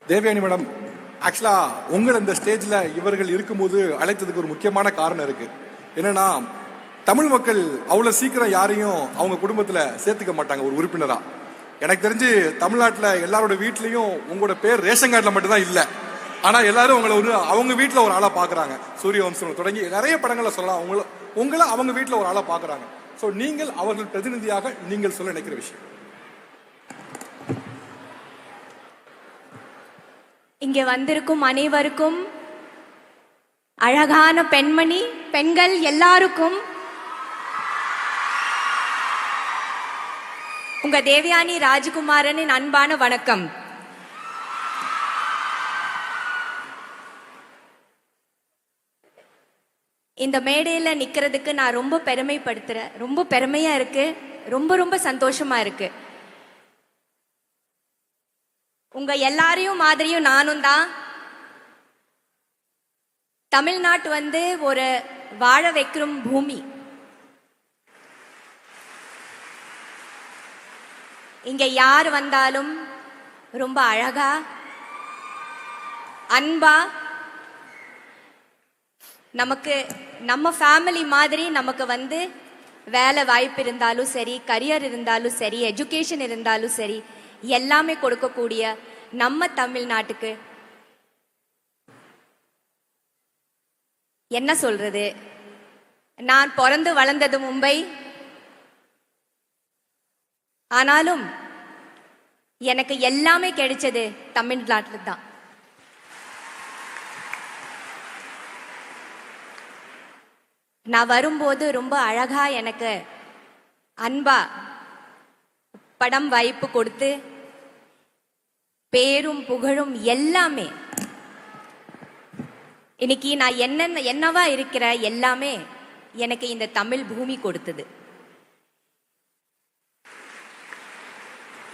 Devayani madam, ஆக்சுவலா உங்களை இந்த ஸ்டேஜ்ல இவர்கள் இருக்கும்போது அழைத்ததுக்கு ஒரு முக்கியமான காரணம் இருக்கு. என்னன்னா, தமிழ் மக்கள் அவ்வளவு சீக்கிரம் யாரையும் அவங்க குடும்பத்துல சேர்த்துக்க மாட்டாங்க ஒரு உறுப்பினரா. எனக்கு தெரிஞ்சு தமிழ்நாட்டுல எல்லாரோட வீட்லயும் உங்களோட பேர் ரேஷன் கார்டுல மட்டும்தான் இல்ல. ஆனா எல்லாரும் உங்களை ஒரு அவங்க வீட்டுல ஒரு ஆளா பாக்குறாங்க. சூரியவம்சம் தொடங்கி நிறைய படங்களை சொல்லலாம். உங்களை அவங்க வீட்டுல ஒரு ஆளா பாக்குறாங்க. சோ நீங்கள் அவர்கள் பிரதிநிதியாக நீங்கள் சொல்ல நினைக்கிற விஷயம். இங்கே வந்திருக்கும் அனைவருக்கும், அழகான பெண்கள் எல்லாருக்கும் உங்க தேவயானி ராஜகுமாரனின் அன்பான வணக்கம். இந்த மேடையில நிக்கிறதுக்கு நான் ரொம்ப பெருமைப்படுத்துறேன். ரொம்ப பெருமையா இருக்கு, ரொம்ப சந்தோஷமா இருக்கு. உங்க எல்லாரையும் மாதிரியும் நானும் தான். தமிழ்நாட்டு ஒரு வாழ வைக்கும் பூமி. இங்க யார் வந்தாலும் ரொம்ப அழகா, அன்பா, நமக்கு நம்ம ஃபேமிலி மாதிரி நமக்கு வேலை வாய்ப்பு இருந்தாலும் சரி, கரியர் இருந்தாலும் சரி, எஜுகேஷன் இருந்தாலும் சரி, எல்லாமே கொடுக்கக்கூடிய நம்ம தமிழ்நாட்டுக்கு என்ன சொல்றது. நான் பிறந்து வளர்ந்தது மும்பை. ஆனாலும் எனக்கு எல்லாமே கிடைச்சது தமிழ்நாட்டில் தான். நான் வரும்போது ரொம்ப அழகா எனக்கு அன்பா படம் வாய்ப்பு கொடுத்து பேரும் புகழும் எல்லாமே, இன்னைக்கு நான் என்னவா இருக்கிற எல்லாமே எனக்கு இந்த தமிழ் பூமி கொடுத்தது.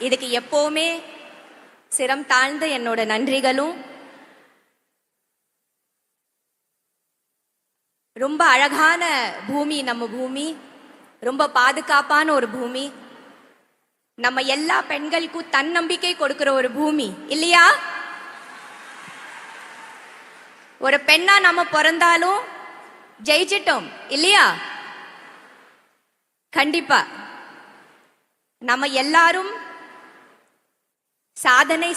இதுக்கு எப்பவுமே சிரம் தாழ்ந்த என்னோட நன்றிகளும். ரொம்ப அழகான பூமி நம்ம பூமி, ரொம்ப பாதுகாப்பான ஒரு பூமி, நம்ம எல்லா பெண்களுக்கும் தன்னம்பிக்கை கொடுக்கிற ஒரு பூமி இல்லையா? ஒரு பெண்ணா நம்ம பிறந்தாலும் ஜெயிச்சிட்டோம் இல்லையா? கண்டிப்பா நம்ம எல்லாரும் சாதனை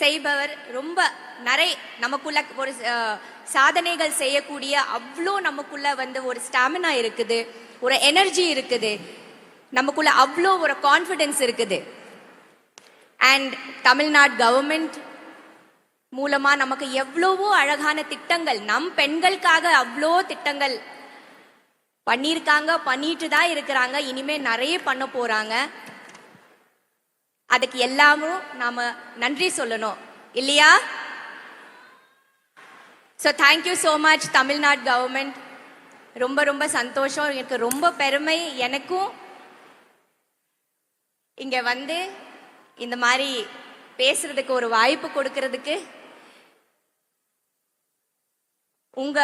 செய்பவர். ரொம்ப நிறைய நமக்குள்ள ஒரு சாதனைகள் செய்யக்கூடிய அவ்வளோ நமக்குள்ள ஒரு ஸ்டாமினா இருக்குது, ஒரு எனர்ஜி இருக்குது, நமக்குள்ள அவ்வளோ ஒரு கான்ஃபிடன்ஸ் இருக்குது. அண்ட் தமிழ்நாடு கவர்மெண்ட் மூலமா நமக்கு எவ்வளவோ அழகான திட்டங்கள், நம் பெண்களுக்காக அவ்வளோ திட்டங்கள் பண்ணியிருக்காங்க, பண்ணிட்டு தான் இருக்கிறாங்க, இனிமே நிறைய பண்ண போறாங்க. அதுக்கு எல்லாமும் நாம நன்றி சொல்லணும் இல்லையா? So thank you so much Tamil Nadu government. ரொம்ப சந்தோஷம், எனக்கு ரொம்ப பெருமை. எனக்கும் இங்க இந்த மாதிரி பேசுறதுக்கு ஒரு வாய்ப்பு கொடுக்கறதுக்கு, உங்க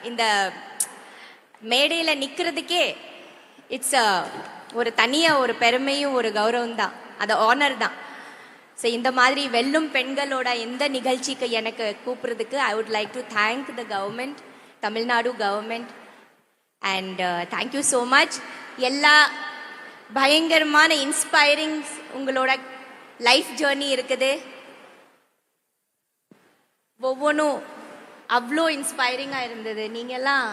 இந்த மேடையில நிக்கிறதுக்கே இட்ஸ் ஒரு தனிய ஒரு பெருமையும் ஒரு கௌரவம் தான், அது ஆனர் தான். ஸோ இந்த மாதிரி வெல்லும் பெண்களோட எந்த நிகழ்ச்சிக்கு எனக்கு கூப்பிடுறதுக்கு I would like to thank the government, Tamil Nadu government. And thank you so much. எல்லா பயங்கரமான இன்ஸ்பைரிங் உங்களோட லைஃப் ஜேர்னி இருக்குது. ஒவ்வொன்றும் அவ்வளோ இன்ஸ்பைரிங்காக இருந்தது. நீங்கெல்லாம்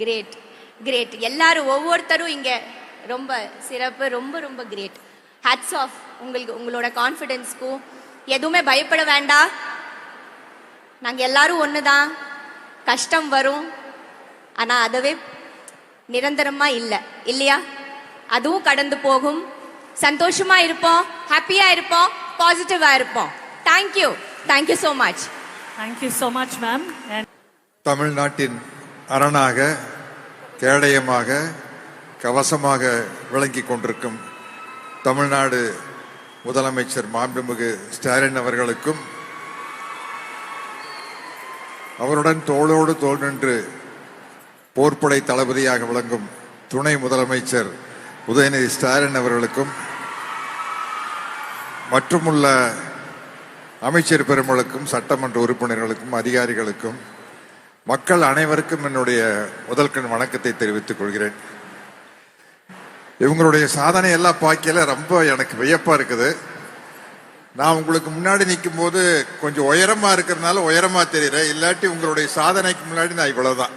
கிரேட். எல்லாரும் ஒவ்வொருத்தரும் இங்கே ரொம்ப சிறப்பு, ரொம்ப கிரேட். ஹேட்ஸ் ஆஃப் உங்களுக்கு, உங்களோட கான்ஃபிடென்ஸ்க்கும். எதுவுமே பயப்பட வேண்டாம், நாங்கள் எல்லாரும் ஒன்று தான். கஷ்டம் வரும், ஆனால் அதுவே நிரந்தரமா இல்லை இல்லையா? அதுவும் கடந்து போகும். சந்தோஷமா இருப்போம், ஹாப்பியா இருப்போம், பாசிட்டிவா இருப்போம். Thank you so much. Thank you so much ma'am. தமிழ்நாட்டின் அரணாக, கேடயமாக, கவசமாக விளங்கி கொண்டிருக்கும் தமிழ்நாடு முதலமைச்சர் மாண்புமிகு ஸ்டாலின் அவர்களுக்கும், அவருடன் தோளோடு தோள் நின்று போர்ப்படை தளபதியாக விளங்கும் துணை முதலமைச்சர் உதயநிதி ஸ்டாலின் அவர்களுக்கும், மற்றுமுள்ள அமைச்சர் பெருமளுக்கும் சட்டமன்ற உறுப்பினர்களுக்கும் அதிகாரிகளுக்கும் மக்கள் அனைவருக்கும் என்னுடைய முதல்கண் வணக்கத்தை தெரிவித்துக் கொள்கிறேன். இவங்களுடைய சாதனை எல்லாம் பார்க்கல ரொம்ப எனக்கு வியப்பா இருக்குது. நான் உங்களுக்கு முன்னாடி நிற்கும் போது கொஞ்சம் உயரமா இருக்கிறதுனால உயரமா தெரியுறேன், இல்லாட்டி உங்களுடைய சாதனைக்கு முன்னாடி நான் இவ்வளவுதான்.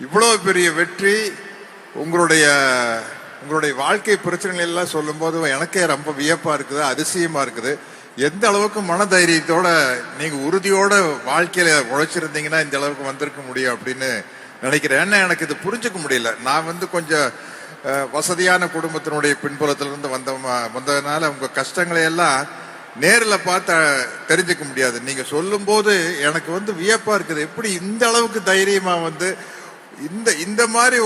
இவ்வளவு பெரிய வெற்றி, உங்களுடைய வாழ்க்கை பிரச்சனைகள் எல்லாம் சொல்லும் போது எனக்கே ரொம்ப வியப்பா இருக்குது, அதிசயமா இருக்குது. எந்த அளவுக்கு மனதைரியத்தோட நீங்க உறுதியோட வாழ்க்கையில உழைச்சிருந்தீங்கன்னா இந்த அளவுக்கு வந்திருக்க முடியும் அப்படின்னு நினைக்கிறேன். ஏன்னா எனக்கு இது புரிஞ்சுக்க முடியல. நான் கொஞ்சம் வசதியான குடும்பத்தினுடைய பின்புலத்திலிருந்து வந்ததுனால உங்க கஷ்டங்களை எல்லாம் நேரில் பார்த்து தெரிஞ்சுக்க முடியாது. நீங்க சொல்லும் போது எனக்கு வியப்பா இருக்குது. எப்படி இந்த அளவுக்கு தைரியமா இந்த மாதிரி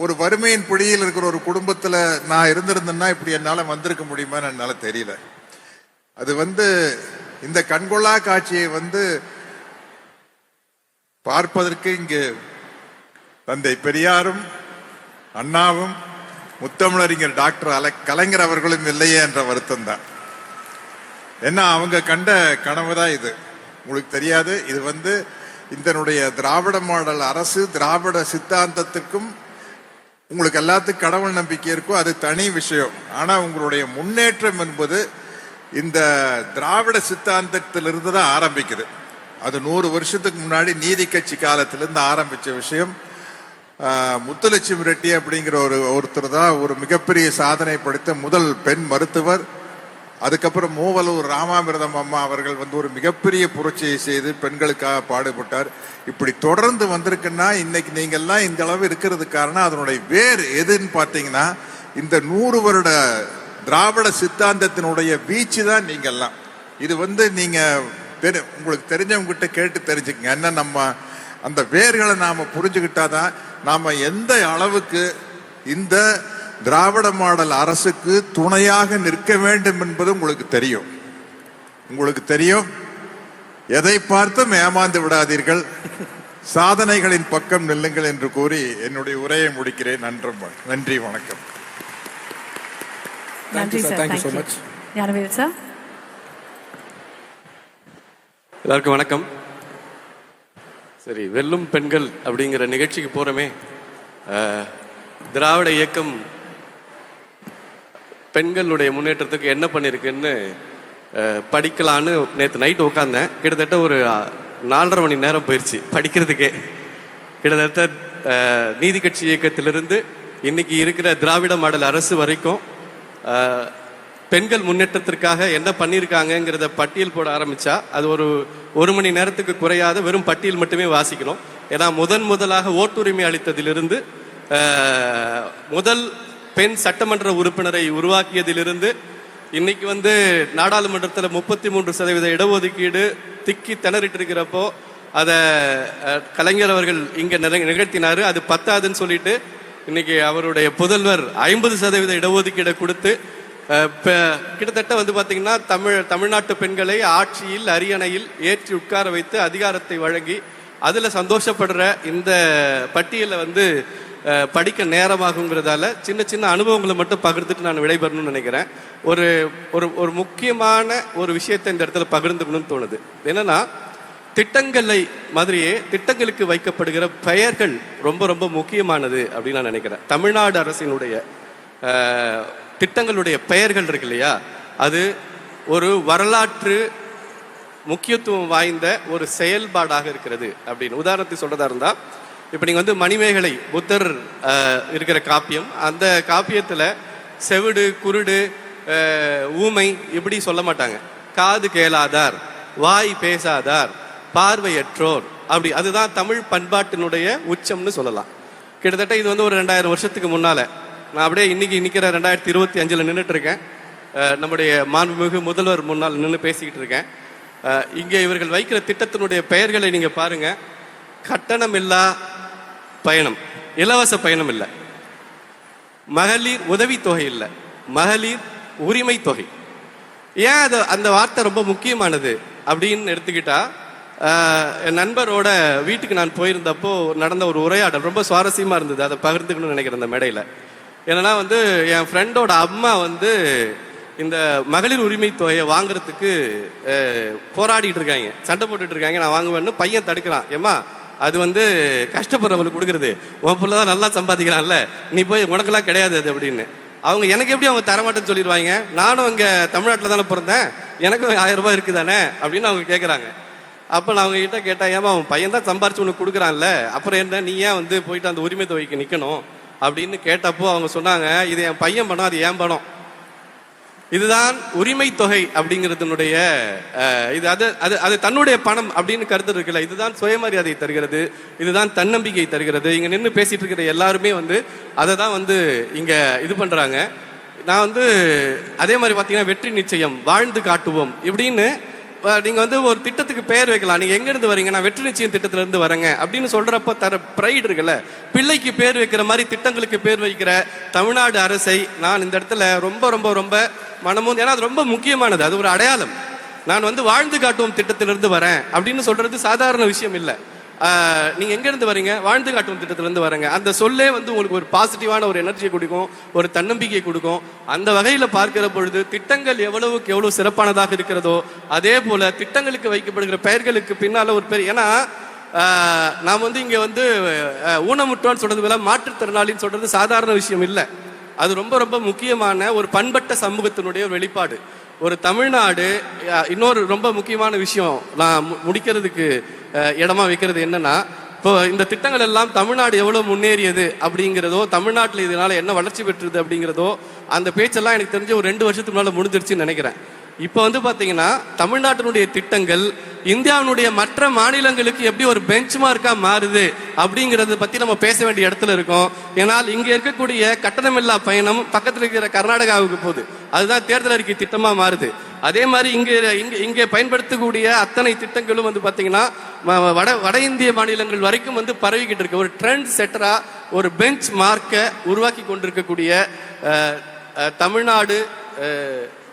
ஒரு வறுமையின் பிடியில் இருக்கிற ஒரு குடும்பத்துல நான் இருந்திருந்தேன்னா இப்படி என்னால வந்திருக்க முடியுமான்னு என்னால தெரியல. அது இந்த கண்கொள்ளா காட்சியை பார்ப்பதற்கு இங்கு தந்தை பெரியாரும் அண்ணாவும் முத்தமிழறிஞர் டாக்டர் கலைஞர் அவர்களும் இல்லையே என்ற வருத்தம் தான். ஏன்னா அவங்க கண்ட கனவு தான் இது. உங்களுக்கு தெரியாது, இது இதனுடைய திராவிட மாடல் அரசு திராவிட சித்தாந்தத்துக்கும் உங்களுக்கு எல்லாத்துக்கும் கடவுள் நம்பிக்கை இருக்கும், அது தனி விஷயம். ஆனா உங்களுடைய முன்னேற்றம் என்பது இந்த திராவிட சித்தாந்தத்திலிருந்து தான் ஆரம்பிக்குது. அது 100 வருஷத்துக்கு முன்னாடி நீதி கட்சி காலத்திலிருந்து ஆரம்பிச்ச விஷயம். முத்துலட்சுமி ரெட்டி அப்படிங்கிற ஒருத்தர் தான் ஒரு மிகப்பெரிய சாதனை படைத்த முதல் பெண் மருத்துவர். அதுக்கப்புறம் மூவலூர் ராமாமிர்தம் அம்மா அவர்கள் ஒரு மிகப்பெரிய புரட்சியை செய்து பெண்களுக்காக பாடுபட்டார். இப்படி தொடர்ந்து வந்திருக்குன்னா இன்னைக்கு நீங்க எல்லாம் இந்த அளவு இருக்கிறது காரணம் அதனுடைய வேர் எதுன்னு பார்த்தீங்கன்னா இந்த 100 வருட திராவிட சித்தாந்தத்தினுடைய வீச்சு தான் நீங்க எல்லாம். இது நீங்க உங்களுக்கு தெரிஞ்சவங்க கிட்ட கேட்டு தெரிஞ்சுக்கங்க. என்ன நம்ம அந்த வேர்களை நாம புரிஞ்சுக்கிட்டாதான் நாம எந்த அளவுக்கு இந்த திராவிட மாடல் அரசுக்கு துணையாக நிற்க வேண்டும் என்பது உங்களுக்கு தெரியும். எதை பார்த்தும் ஏமாந்து விடாதீர்கள், சாதனைகளின் பக்கம் நில்லுங்கள் என்று கூறி என்னுடைய உரையை முடிக்கிறேன். நன்றி, வணக்கம். நன்றி sir. Thank you so much. Gnanavel sir. எல்லாருக்கும் வணக்கம். சரி, வெல்லும் பெண்கள் அப்படிங்கிற நிகழ்ச்சிக்கு போறோமே. திராவிட இயக்கம் பெண்களுடைய முன்னேற்றத்துக்கு என்ன பண்ணிருக்குன்னு படிக்கலான்னு நேற்று நைட்டு உட்காந்தேன். கிட்டத்தட்ட ஒரு 4.5 மணி நேரம் போயிடுச்சு படிக்கிறதுக்கே. கிட்டத்தட்ட நீதி கட்சி இயக்கத்திலிருந்து இன்னைக்கு இருக்கிற திராவிட மாடல் அரசு வரைக்கும் பெண்கள் முன்னேற்றத்திற்காக என்ன பண்ணியிருக்காங்கிறத பட்டியல் போட ஆரம்பிச்சா அது ஒரு மணி நேரத்துக்கு குறையாத வெறும் பட்டியல் மட்டுமே வாசிக்கணும். ஏன்னா முதலாக ஓட்டுரிமை அளித்ததிலிருந்து முதல் பெண் சட்டமன்ற உறுப்பினரை உருவாக்கியதிலிருந்து இன்னைக்கு நாடாளுமன்றத்தில் 33% இடஒதுக்கீடு திக்கி திணறிட்டு இருக்கிறப்போ அதை கலைஞர் அவர்கள் இங்க நிகழ்த்தினாரு. அது பத்தாதுன்னு சொல்லிட்டு இன்னைக்கு அவருடைய புதல்வர் 50% இடஒதுக்கீடை கொடுத்து கிட்டத்தட்ட பாத்தீங்கன்னா தமிழ்நாட்டு பெண்களை ஆட்சியில் அரியணையில் ஏற்றி உட்கார வைத்து அதிகாரத்தை வழங்கி அதுல சந்தோஷப்படுற இந்த பட்டியலை படிக்க நேரமாகுங்கிறதால சின்ன அனுபவங்களை மட்டும் பகிர்ந்துட்டு நான் விடைபெறணும்னு நினைக்கிறேன். ஒரு முக்கியமான ஒரு விஷயத்தை இந்த இடத்துல பகிர்ந்துக்கணும்னு தோணுது. என்னன்னா, திட்டங்களை மாதிரியே திட்டங்களுக்கு வைக்கப்படுகிற பெயர்கள் ரொம்ப ரொம்ப முக்கியமானது அப்படின்னு நான் நினைக்கிறேன். தமிழ்நாடு அரசினுடைய திட்டங்களுடைய பெயர்கள் இருக்கு இல்லையா, அது ஒரு வரலாற்று முக்கியத்துவம் வாய்ந்த ஒரு செயல்பாடாக இருக்கிறது அப்படின்னு உதாரணத்துக்கு சொல்றதா இருந்தா, இப்ப நீங்க மணிமேகலை புத்தர் இருக்கிற காப்பியம், அந்த காப்பியத்துல செவிடு குருடு ஊமை இப்படி சொல்ல மாட்டாங்க. காது கேளாதார், வாய் பேசாதார், பார்வையற்றோர், அப்படி அதுதான் தமிழ் பண்பாட்டினுடைய உச்சம்னு சொல்லலாம். கிட்டத்தட்ட இது ஒரு 2000 வருஷத்துக்கு முன்னால. நான் அப்படியே இன்னைக்கு நிற்கிற 2025 நின்றுட்டு இருக்கேன். நம்முடைய மாண்புமிகு முதல்வர் முன்னால் நின்று பேசிக்கிட்டு இருக்கேன். இங்கே இவர்கள் வைக்கிற திட்டத்தினுடைய பெயர்களை நீங்க பாருங்க. கட்டணமில்லா பயணம், இலவச பயணம் இல்லை. மகளிர் உதவித்தொகை இல்லை, மகளிர் உரிமை தொகை. ஏன் அந்த வார்த்தை ரொம்ப முக்கியமானது அப்படின்னு எடுத்துக்கிட்டா, என் நண்பரோட வீட்டுக்கு நான் போயிருந்தப்போ நடந்த ஒரு உரையாடல் ரொம்ப சுவாரஸ்யமா இருந்தது. அதை பகிர்ந்துக்கணும்னு நினைக்கிறேன் இந்த மேடையில். என்னன்னா என் ஃப்ரெண்டோட அம்மா இந்த மகளிர் உரிமை தொகையை வாங்குறதுக்கு போராடிட்டு இருக்காங்க, சண்டை போட்டுட்டு இருக்காங்க. நான் வாங்குவேன்னு பையன் தடுக்கிறான். ஏமா அது வந்து கஷ்டப்படுறவங்களுக்கு கொடுக்குறது, உன் பிள்ளை தான் நல்லா சம்பாதிக்கிறான்ல, நீ போய் உனக்கெல்லாம் கிடையாது அது அப்படின்னு. அவங்க எனக்கு எப்படி அவங்க தரமாட்டேன்னு சொல்லிடுவாங்க? நானும் இங்கே தமிழ்நாட்டில் தானே பிறந்தேன், எனக்கும் 1000 ரூபாய் இருக்குதானே அப்படின்னு அவங்க கேட்குறாங்க. அப்போ நான் அவங்க கிட்ட கேட்டேன், ஏமா அவன் பையன் தான் சம்பாரிச்சு உனக்கு கொடுக்குறான்ல, அப்புறம் என்ன நீ ஏன் வந்து போயிட்டு அந்த உரிமை தொகைக்கு நிற்கணும் அப்படின்னு கேட்டப்போ அவங்க சொன்னாங்க, இது என் பையன் பணம், அது ஏன் பணம். இதுதான் உரிமை தொகை அப்படிங்கிறதுனுடைய இது அது அது அது தன்னுடைய பணம் அப்படின்னு கருத்து இருக்குல்ல, இதுதான் சுயமரியாதை தருகிறது, இதுதான் தன்னம்பிக்கை தருகிறது. இங்க நின்று பேசிட்டு இருக்கிற எல்லாருமே வந்து அதை தான் வந்து இங்க இது பண்றாங்க. நான் வந்து அதே மாதிரி பார்த்தீங்கன்னா வெற்றி நிச்சயம், வாழ்ந்து காட்டுவோம் இப்படின்னு நீங்க வந்து ஒரு திட்டத்துக்கு பெயர் வைக்கலாம். நீங்க எங்க இருந்து வரீங்க? நான் வெற்றி நிச்சயம் திட்டத்துல இருந்து வரேங்க அப்படின்னு சொல்றப்ப தர பிரைட் இருக்குல்ல. பிள்ளைக்கு பேர் வைக்கிற மாதிரி திட்டங்களுக்கு பேர் வைக்கிற தமிழ்நாடு அரசை நான் இந்த இடத்துல ரொம்ப ரொம்ப ரொம்ப மனமும், ஏன்னா அது ரொம்ப முக்கியமானது, அது ஒரு அடையாளம். நான் வந்து வாழ்ந்து காட்டுவோம் திட்டத்திலிருந்து வரேன் அப்படின்னு சொல்றது சாதாரண விஷயம் இல்லை. நீங்க எங்க இருந்து வரீங்க? வாழ்ந்து காட்டும் திட்டத்திலிருந்து வரேங்க. அந்த சொல்லே வந்து உங்களுக்கு ஒரு பாசிட்டிவான ஒரு எனர்ஜியை கொடுக்கும், ஒரு தன்னம்பிக்கையை கொடுக்கும். அந்த வகையில பார்க்கிற பொழுது திட்டங்கள் எவ்வளவுக்கு எவ்வளவு சிறப்பானதாக இருக்கிறதோ அதே போல திட்டங்களுக்கு வைக்கப்படுகிற பெயர்களுக்கு பின்னால ஒரு பெரிய, ஏன்னா நாம் வந்து இங்க வந்து ஊனமுற்றோன்னு சொல்றது போல மாற்றுத்திறனாளின்னு சொல்றது சாதாரண விஷயம் இல்லை. அது ரொம்ப ரொம்ப முக்கியமான ஒரு பண்பட்ட சமூகத்தினுடைய ஒரு வெளிப்பாடு. ஒரு தமிழ்நாடு இன்னொரு ரொம்ப முக்கியமான விஷயம் நான் முடிக்கிறதுக்கு இடமா வைக்கிறது என்னன்னா, இப்போ இந்த திட்டங்கள் எல்லாம் தமிழ்நாடு எவ்வளவு முன்னேறியது அப்படிங்கிறதோ, தமிழ்நாட்டில் இதனால என்ன வளர்ச்சி பெற்றது அப்படிங்கிறதோ, அந்த பேச்செல்லாம் எனக்கு தெரிஞ்ச ஒரு 2 வருஷத்துக்கு முன்னால முடிஞ்சிருச்சுன்னு நினைக்கிறேன். இப்போ வந்து பாத்தீங்கன்னா தமிழ்நாட்டினுடைய திட்டங்கள் இந்தியாவினுடைய மற்ற மாநிலங்களுக்கு எப்படி ஒரு பெஞ்ச் மார்க்கா மாறுது அப்படிங்கறத பத்தி நம்ம பேச வேண்டிய இடத்துல இருக்கோம். ஏன்னால் இங்க இருக்கக்கூடிய கட்டணமில்லா பயணம் பக்கத்துல இருக்கிற கர்நாடகாவுக்கு போகுது, அதுதான் தேர்தல் அறிக்கை திட்டமா மாறுது. அதே மாதிரி இங்கே பயன்படுத்தக்கூடிய அத்தனை திட்டங்களும் வந்து பாத்தீங்கன்னா வட இந்திய மாநிலங்கள் வரைக்கும் வந்து பரவிக்கிட்டு இருக்கு. ஒரு ட்ரெண்ட் செட்டரா ஒரு பெஞ்ச் மார்க்கை உருவாக்கி கொண்டிருக்கக்கூடிய தமிழ்நாடு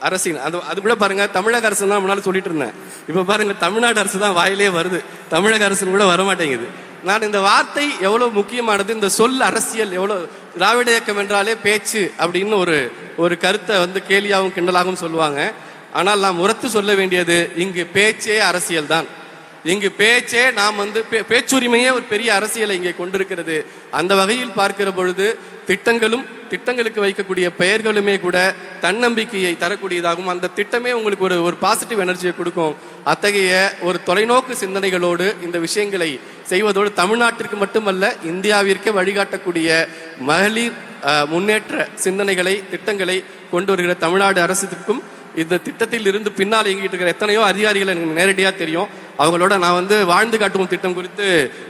அரசின் அது கூட பாருங்க, தமிழக அரசு தான் முன்னாடி சொல்லிட்டு இருந்தேன், இப்ப பாருங்க தமிழ்நாடு அரசு தான் வாயிலே வருது, தமிழக அரசு கூட வரமாட்டேங்குது. நான் இந்த வார்த்தை எவ்வளவு முக்கியமானது, இந்த சொல் அரசியல் எவ்வளவு, திராவிட இயக்கம் என்றாலே பேச்சு அப்படின்னு ஒரு கருத்தை வந்து கேலியாகவும் கிண்டலாகவும் சொல்லுவாங்க. ஆனால் நாம் உரத்து சொல்ல வேண்டியது, இங்கு பேச்சே அரசியல் தான். இங்கு பேச்சே நாம் வந்து பேச்சுரிமையே ஒரு பெரிய அரசியலை இங்கே கொண்டிருக்கிறது. அந்த வகையில் பார்க்கிற பொழுது திட்டங்களுக்கு வைக்கக்கூடிய பெயர்களுமே கூட தன்னம்பிக்கையை தரக்கூடியதாகும். அந்த திட்டமே உங்களுக்கு ஒரு பாசிட்டிவ் எனர்ஜியை கொடுக்கும். அத்தகைய ஒரு தொலைநோக்கு சிந்தனைகளோடு இந்த விஷயங்களை செய்வதோடு தமிழ்நாட்டிற்கு மட்டுமல்ல இந்தியாவிற்கு வழிகாட்டக்கூடிய மகளிர் முன்னேற்ற சிந்தனைகளை திட்டங்களை கொண்டு வருகிற தமிழ்நாடு அரசுக்கும் இந்த திட்டத்தில் இருந்து பின்னால் இயங்கிட்டு இருக்கிற எத்தனையோ அதிகாரிகள் எனக்கு நேரடியாக தெரியும். அவங்களோட நான் வந்து வாழ்ந்து காட்டுவோம் திட்டம் குறித்து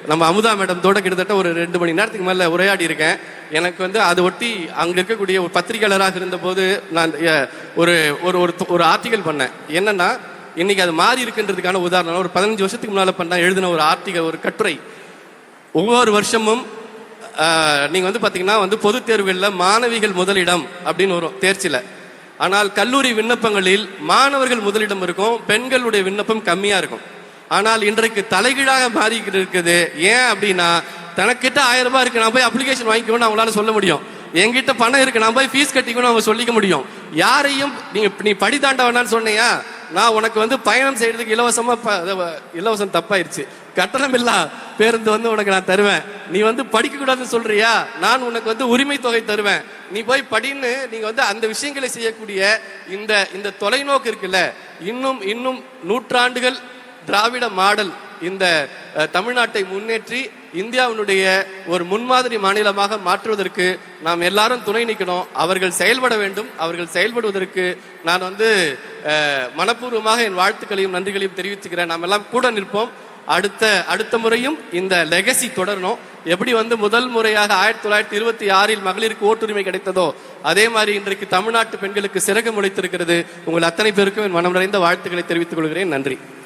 நம்ம அமுதா மேடத்தோட கிட்டத்தட்ட ஒரு 2 மணி நேரத்துக்கு மேல உரையாடி இருக்கேன். எனக்கு வந்து அதை ஒட்டி அங்க இருக்கக்கூடிய ஒரு பத்திரிகையாளராக இருந்த போது நான் ஒரு ஆர்டிகல் பண்ணேன். என்னன்னா இன்னைக்கு அது மாறி இருக்குன்றதுக்கான உதாரணம், ஒரு 15 வருஷத்துக்கு முன்னால எழுதின ஒரு ஆர்டிகல், ஒரு கட்டுரை. ஒவ்வொரு வருஷமும் நீங்க வந்து பாத்தீங்கன்னா வந்து பொது தேர்வுகளில் மாணவிகள் முதலிடம் அப்படின்னு வரும் தேர்ச்சியில. ஆனால் கல்லூரி விண்ணப்பங்களில் மாணவர்கள் முதலிடம் இருக்கும், பெண்களுடைய விண்ணப்பம் கம்மியா இருக்கும். ஆனால் இன்றைக்கு தலைகீழாக மாறிக்கிட்டு இருக்குது. ஏன் அப்படின்னா, தனக்கிட்ட 1000 ரூபாய் இருக்கு, நான் போய் அப்ளிகேஷன் வாங்கிக்கணும்னு அவங்களால சொல்ல முடியும். என்கிட்ட பணம் இருக்கு, நான் போய் ஃபீஸ் கட்டிக்கணும்னு அவங்க சொல்லிக்க முடியும். யாரையும் நீ படி தாண்ட வேணான்னு சொன்னியா, நான் உனக்கு வந்து பயணம் செய்யறதுக்கு இலவசம் தப்பாயிருச்சு, கட்டணம் இல்ல பேருந்து வந்து உனக்கு நான் தருவேன். நீ வந்து படிக்க கூடாதுன்னு சொல்றியா, நான் உனக்கு வந்து உரிமை தொகை தருவேன், நீ போய் படின்னு நீங்க வந்து அந்த விஷயங்களை செய்யக்கூடிய இந்த தொலைநோக்கு இருக்குல்ல, இன்னும் நூற்றாண்டுகள் திராவிட மாடல் இந்த தமிழ்நாட்டை முன்னேற்றி இந்தியாவினுடைய ஒரு முன்மாதிரி மாநிலமாக மாற்றுவதற்கு நாம் எல்லாரும் துணை நிற்கணும். அவர்கள் செயல்பட வேண்டும். அவர்கள் செயல்படுவதற்கு நான் வந்து மனப்பூர்வமாக என் வாழ்த்துக்களையும் நன்றிகளையும் தெரிவிச்சுக்கிறேன். நாம் எல்லாம் கூட நிற்போம். அடுத்த முறையும் இந்த லெகசி தொடரணும். எப்படி வந்து முதல் முறையாக 1926 மகளிருக்கு ஓட்டுரிமை கிடைத்ததோ அதே மாதிரி இன்றைக்கு தமிழ்நாட்டு பெண்களுக்கு சிறகு முளைத்திருக்கிறது. உங்கள் அத்தனை பேருக்கும் என் மனம் நிறைந்த வாழ்த்துக்களை தெரிவித்துக் கொள்கிறேன். நன்றி.